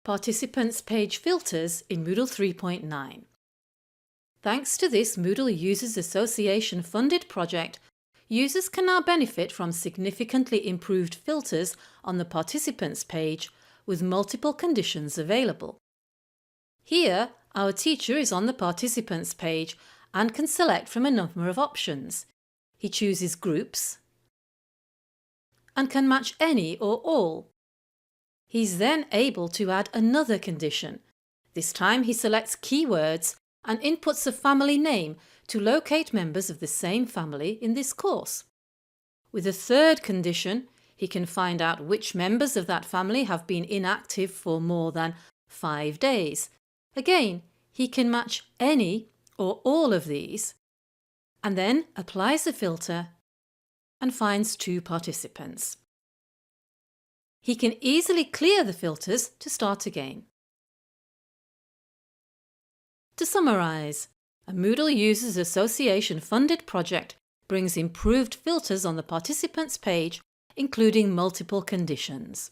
Participants Page Filters in Moodle 3.9. Thanks to this Moodle Users Association funded project, users can now benefit from significantly improved filters on the participants page with multiple conditions available. Here, our teacher is on the participants page and can select from a number of options. He chooses groups and can match any or all. He's then able to add another condition. This time he selects keywords and inputs a family name to locate members of the same family in this course. With a third condition, he can find out which members of that family have been inactive for more than 5 days. Again, he can match any or all of these, and then applies a filter and finds 2 participants. He can easily clear the filters to start again. To summarise, a Moodle Users Association funded project brings improved filters on the participants page, including multiple conditions.